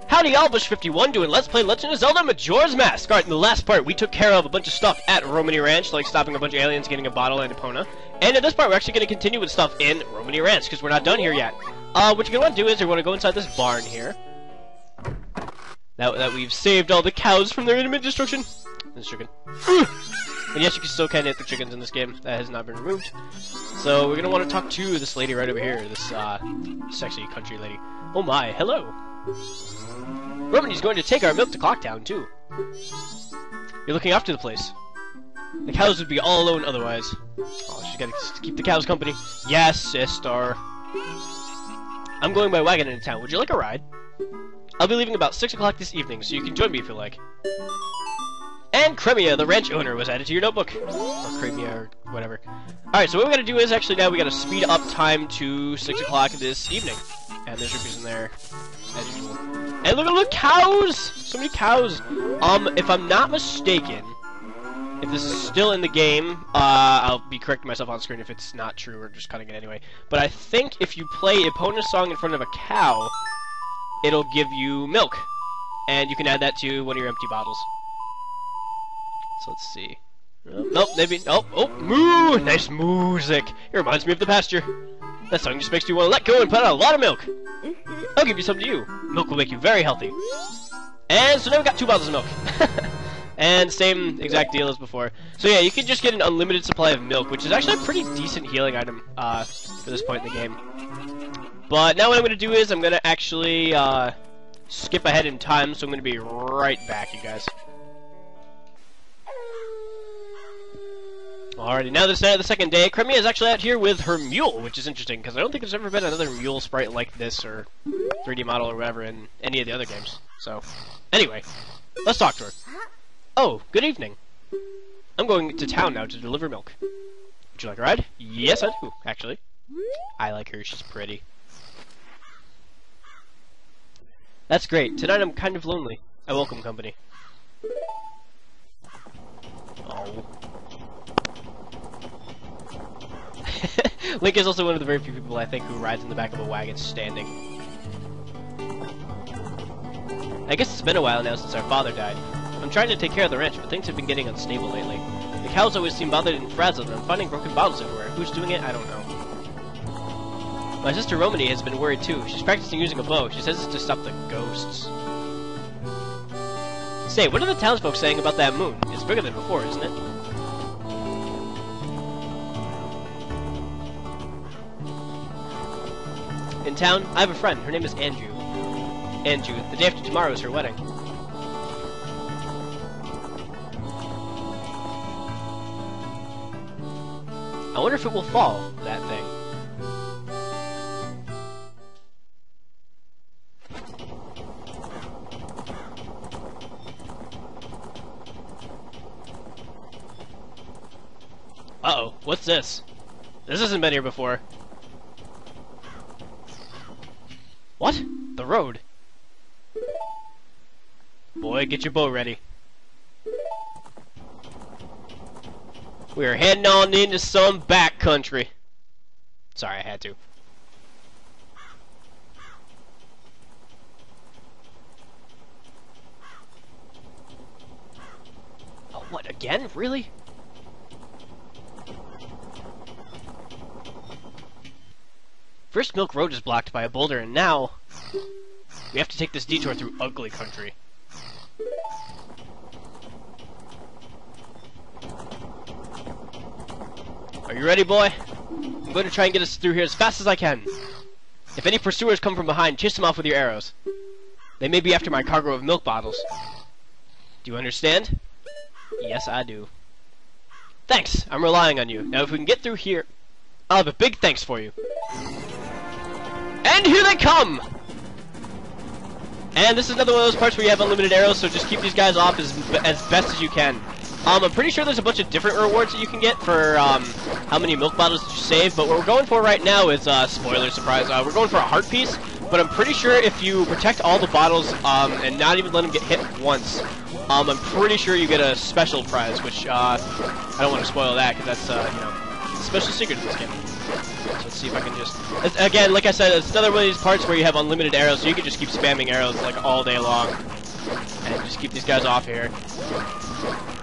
Howdy y'all, Bush51 doing Let's Play Legend of Zelda Majora's Mask. Alright, in the last part, we took care of a bunch of stuff at Romani Ranch, like stopping a bunch of aliens, getting a bottle, and Epona. And in this part, we're actually going to continue with stuff in Romani Ranch, because we're not done here yet. What you're going to want to do is you're going to go inside this barn here. Now that we've saved all the cows from their imminent destruction. This chicken. And yes, you can still kind of hit the chickens in this game. That has not been removed. So we're going to want to talk to this lady right over here, this sexy country lady. Oh my, hello. Romani's going to take our milk to Clocktown, too. You're looking after the place. The cows would be all alone otherwise. Oh, she's gotta keep the cows company. Yes, sister. I'm going by wagon into town. Would you like a ride? I'll be leaving about 6 o'clock this evening, so you can join me if you like. And Cremia, the ranch owner, was added to your notebook. Or Cremia, or whatever. Alright, so what we gotta do is, actually now we gotta speed up time to 6 o'clock this evening. And there's rupees in there, as usual. And look at the cows! So many cows! If I'm not mistaken, if this is still in the game, I'll be correcting myself on screen if it's not true, or just cutting it anyway. But I think if you play Epona's song in front of a cow, it'll give you milk. And you can add that to one of your empty bottles. So let's see. Nope, maybe. Oh, moo! Nice music! It reminds me of the pasture. That song just makes you want to let go and put out a lot of milk. I'll give you some to you. Milk will make you very healthy. And so now we got 2 bottles of milk. And same exact deal as before. So yeah, you can just get an unlimited supply of milk, which is actually a pretty decent healing item for this point in the game. But now what I'm going to do is I'm going to actually skip ahead in time, so I'm going to be right back, you guys. Alrighty, now this night of the second day, Cremia is actually out here with her mule, which is interesting, because I don't think there's ever been another mule sprite like this, or 3D model, or whatever, in any of the other games. So, anyway, let's talk to her. Oh, good evening. I'm going to town now to deliver milk. Would you like a ride? Yes, I do, actually. I like her, she's pretty. That's great. Tonight I'm kind of lonely. I welcome company. Oh. Link is also one of the very few people, I think, who rides in the back of a wagon standing. I guess it's been a while now since our father died. I'm trying to take care of the ranch, but things have been getting unstable lately. The cows always seem bothered and frazzled, and I'm finding broken bottles everywhere. Who's doing it? I don't know. My sister Romani has been worried too. She's practicing using a bow. She says it's to stop the ghosts. Say, what are the townsfolk saying about that moon? It's bigger than before, isn't it? In town, I have a friend. Her name is Andrew. Andrew. The day after tomorrow is her wedding. I wonder if it will fall, that thing. Uh-oh, what's this? This hasn't been here before. What? The road? Boy, get your bow ready. We are heading on into some back country. Sorry, I had to. Oh, what, again? Really? First Milk Road is blocked by a boulder, and now we have to take this detour through ugly country. Are you ready, boy? I'm going to try and get us through here as fast as I can. If any pursuers come from behind, chase them off with your arrows. They may be after my cargo of milk bottles. Do you understand? Yes, I do. Thanks, I'm relying on you. Now if we can get through here, I'll have a big thanks for you. And here they come! And this is another one of those parts where you have unlimited arrows, so just keep these guys off as best as you can. I'm pretty sure there's a bunch of different rewards that you can get for how many milk bottles that you save, but what we're going for right now is, spoiler surprise, we're going for a heart piece, but I'm pretty sure if you protect all the bottles and not even let them get hit once, I'm pretty sure you get a special prize, which I don't want to spoil that, because that's, you know, the special secret in this game. So let's see if I can just... Again, like I said, it's another one of these parts where you have unlimited arrows, so you can just keep spamming arrows like all day long. And just keep these guys off here.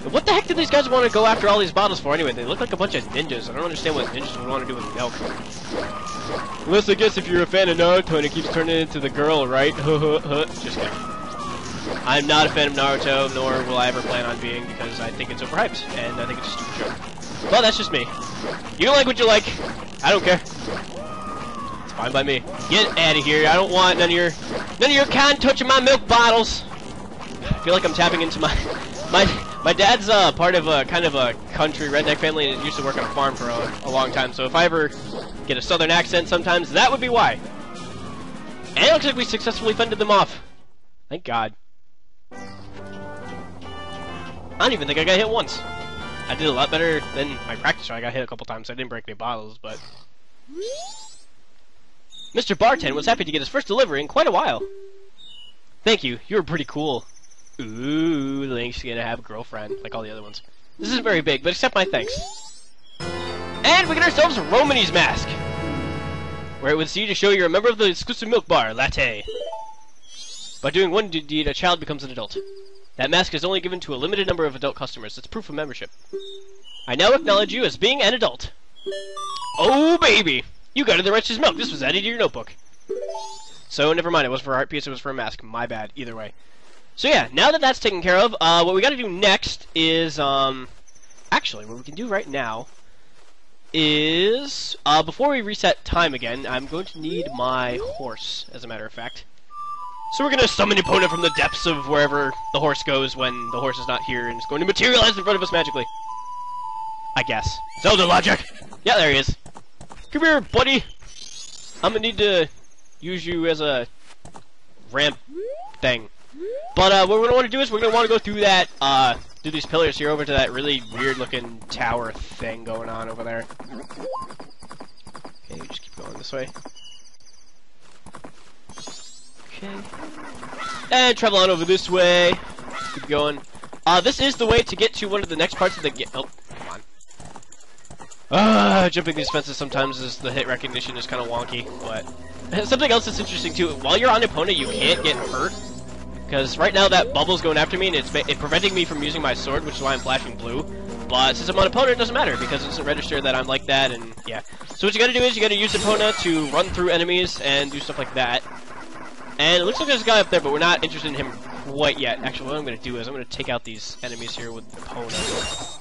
What the heck did these guys want to go after all these bottles for anyway? They look like a bunch of ninjas. I don't understand what ninjas would want to do with milk. Unless I guess if you're a fan of Naruto and it keeps turning into the girl, right? Just kidding. I'm not a fan of Naruto, nor will I ever plan on being, because I think it's overhyped, and I think it's a stupid show. Well, that's just me. You like what you like. I don't care. It's fine by me. Get out of here. I don't want none of your kind touching my milk bottles. I feel like I'm tapping into my dad's part of a kind of a country redneck family and used to work on a farm for a long time. So if I ever get a southern accent sometimes, that would be why. And it looks like we successfully fended them off. Thank God. I don't even think I got hit once. I did a lot better than my practice run. I got hit a couple times, so I didn't break any bottles, but... Mr. Bartend was happy to get his first delivery in quite a while. Thank you. You were pretty cool. Ooh, Link's gonna have a girlfriend, like all the other ones. This isn't very big, but accept my thanks. And we get ourselves Romani's mask! Where it would see to show you're a member of the exclusive milk bar, Latte. By doing one deed, a child becomes an adult. That mask is only given to a limited number of adult customers. It's proof of membership. I now acknowledge you as being an adult. Oh, baby! You got the righteous milk. This was added to your notebook. So, never mind. It was for a heart piece. It was for a mask. My bad. Either way. So, yeah. Now that that's taken care of, what we gotta do next is, actually, what we can do right now is, before we reset time again, I'm going to need my horse, as a matter of fact. So we're gonna summon Epona from the depths of wherever the horse goes when the horse is not here, and it's going to materialize in front of us magically. I guess. Zelda logic! Yeah, there he is. Come here, buddy! I'm gonna need to use you as a ramp thing. But what we're gonna want to do is we're gonna want to go through that, through these pillars here over to that really weird looking tower thing going on over there. Okay, we just keep going this way. Okay. And travel on over this way. Keep going. This is the way to get to one of the next parts of the game. Oh, come on. Jumping these fences sometimes is the hit recognition is kind of wonky, but something else that's interesting too. While you're on Epona, you can't get hurt because right now that bubble's going after me and it's preventing me from using my sword, which is why I'm flashing blue. But since I'm on Epona, it doesn't matter because it doesn't register that I'm like that, and yeah. So what you gotta do is you gotta use Epona to run through enemies and do stuff like that. And it looks like there's a guy up there, but we're not interested in him quite yet. Actually, what I'm going to do is I'm going to take out these enemies here with Epona.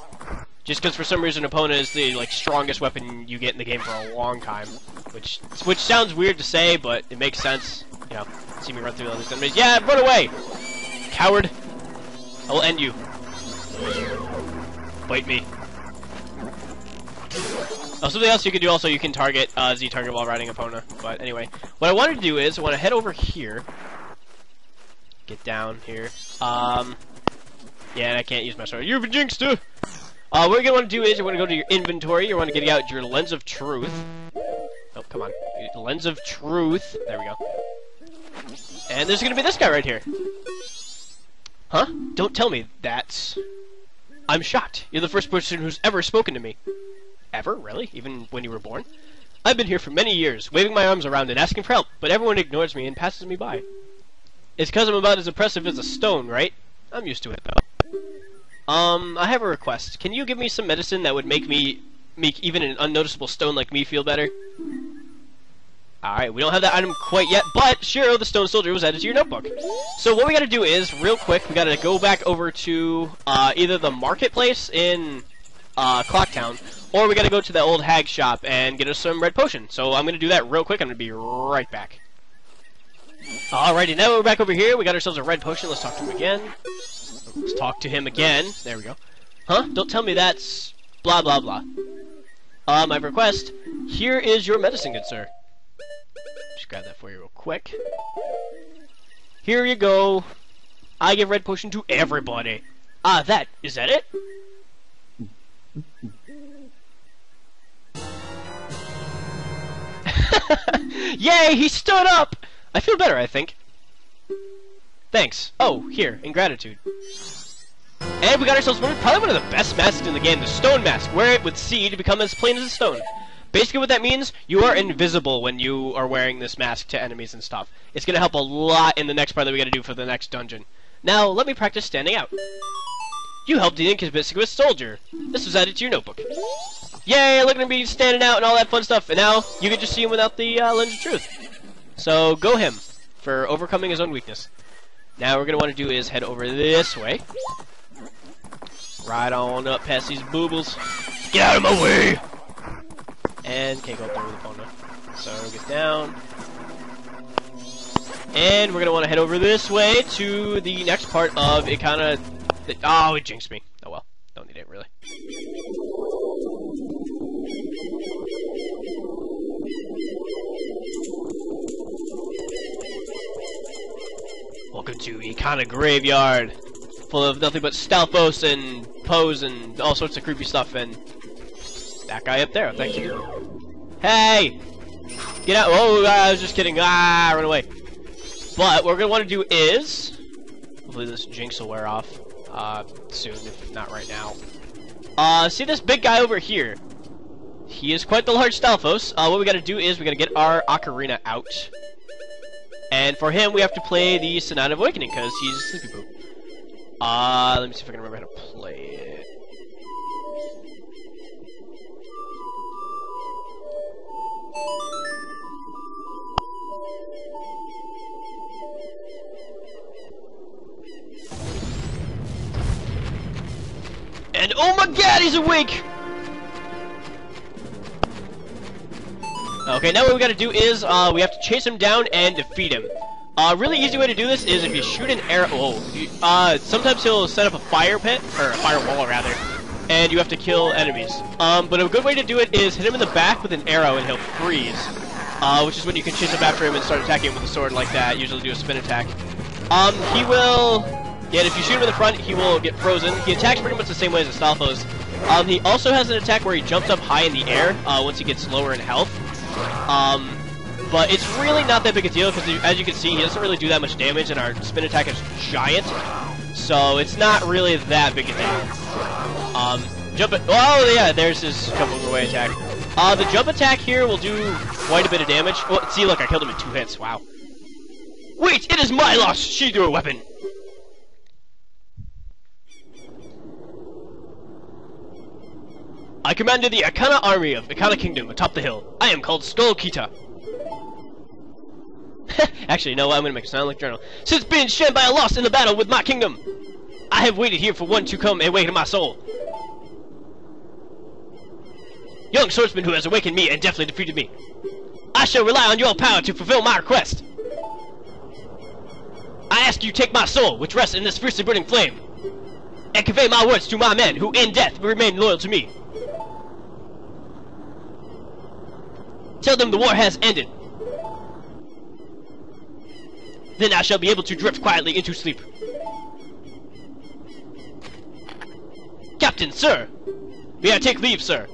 Just because for some reason Epona is the strongest weapon you get in the game for a long time. Which sounds weird to say, but it makes sense. You know, see me run through all these enemies. Yeah, run away! Coward! I will end you. Bite me. Oh, something else you can do also, you can target, Z-target while riding Epona. But anyway, what I want to do is, I want to head over here. Get down here. Yeah, and I can't use my sword. You've jinxed it! What you're going to want to do is, you want to go to your inventory, you want to get out your Lens of Truth. Oh, come on. Lens of Truth. There we go. And there's going to be this guy right here. Huh? Don't tell me that's... I'm shocked. You're the first person who's ever spoken to me. Ever? Really? Even when you were born? I've been here for many years, waving my arms around and asking for help, but everyone ignores me and passes me by. It's because I'm about as impressive as a stone, right? I'm used to it, though. I have a request. Can you give me some medicine that would make even an unnoticeable stone like me feel better? Alright, we don't have that item quite yet, but Shiro, the Stone Soldier, was added to your notebook. So what we gotta do is, real quick, we gotta go back over to, either the marketplace in, Clocktown, or we gotta go to the old hag shop and get us some red potion. So I'm gonna do that real quick. I'm gonna be right back. Alrighty, now we're back over here. We got ourselves a red potion. Let's talk to him again. Let's talk to him again. There we go. Huh? Don't tell me that's blah blah blah. My request. Here is your medicine, good sir. Just grab that for you real quick. Here you go. I give red potion to everybody. Is that it? Yay, he stood up! I feel better, I think. Thanks. Oh, here, in gratitude. And we got ourselves probably one of the best masks in the game, the Stone Mask. Wear it with C to become as plain as a stone. Basically what that means, you are invisible when you are wearing this mask to enemies and stuff. It's going to help a lot in the next part that we got to do for the next dungeon. Now, let me practice standing out. You helped the inconspicuous soldier. This was added to your notebook. Yay, look at me standing out and all that fun stuff. And now, you can just see him without the Lens of Truth. So, go him for overcoming his own weakness. Now, what we're going to want to do is head over this way. Right on up past these boobles. Get out of my way! And can't go up there with Epona. So get down. And we're going to want to head over this way to the next part of Ikana... Oh, it jinxed me. Oh well. Don't need it, really. Welcome to Ikana Graveyard. Full of nothing but Stalfos and Pose and all sorts of creepy stuff, and that guy up there, thank you. Hey! Get out! Oh, I was just kidding. Ah, run away. But what we're gonna want to do is, hopefully this jinx will wear off soon, if not right now. See this big guy over here? He is quite the large Stalfos. What we gotta do is we gotta get our ocarina out, and for him we have to play the Sonata of Awakening because he's a sleepy poo. Let me see if I can remember how to play it. And oh my god, he's awake! Okay, now what we gotta do is, we have to chase him down and defeat him. Really easy way to do this is if you shoot an arrow. Sometimes he'll set up a fire pit, or a firewall rather, and you have to kill enemies. But a good way to do it is hit him in the back with an arrow and he'll freeze. Which is when you can chase up after him and start attacking him with a sword like that. Usually do a spin attack. He will... Yeah, if you shoot him in the front, he will get frozen. He attacks pretty much the same way as a Stalfos. He also has an attack where he jumps up high in the air once he gets lower in health. But it's really not that big a deal because, as you can see, he doesn't really do that much damage, and our spin attack is giant. So it's not really that big a deal. Jump it. Oh yeah, there's his jump away attack. The jump attack here will do quite a bit of damage. Oh, see, look, I killed him in 2 hits. Wow. Wait, it is my loss. She threw a weapon. I commanded the Ikana army of Ikana Kingdom atop the hill. I am called Captain Keeta. Actually, no, I'm gonna make it sound like a journal. Since being shed by a loss in the battle with my kingdom, I have waited here for one to come and awaken my soul. Young swordsman who has awakened me and definitely defeated me. I shall rely on your power to fulfill my request. I ask you take my soul, which rests in this fiercely burning flame, and convey my words to my men who in death remain loyal to me. Tell them the war has ended. Then I shall be able to drift quietly into sleep. Captain, sir! May I take leave, sir?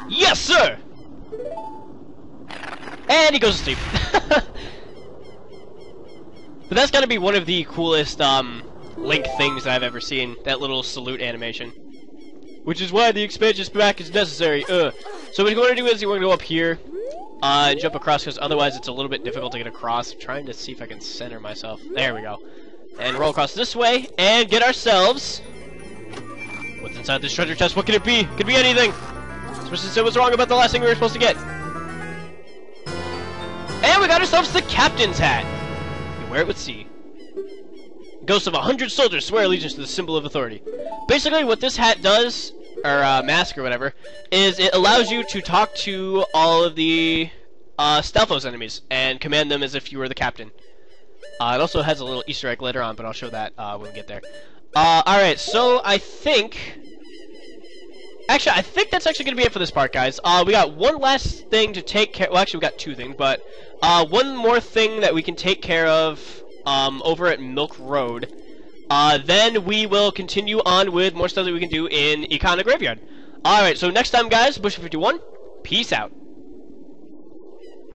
Yes, sir! And he goes to sleep. But that's gotta be one of the coolest, Link things that I've ever seen. That little salute animation. Which is why the expansion pack is necessary. So what you want to do is you want to go up here, and jump across, because otherwise it's a little bit difficult to get across. I'm trying to see if I can center myself. There we go. And roll across this way, and get ourselves... What's inside this treasure chest? What could it be? Could be anything! Especially since it was wrong about the last thing we were supposed to get. And we got ourselves the captain's hat. You wear it with C. Ghosts of 100 soldiers swear allegiance to the symbol of authority. Basically, what this hat does, or mask or whatever, is it allows you to talk to all of the Stalfos enemies and command them as if you were the captain. It also has a little Easter egg later on, but I'll show that when we get there. Alright, so I think... Actually, I think that's actually going to be it for this part, guys. We got one last thing to take care... Well, actually, we got two things, but one more thing that we can take care of over at Milk Road. Then we will continue on with more stuff that we can do in Ikana Graveyard. Alright, so next time, guys, Bush51, peace out.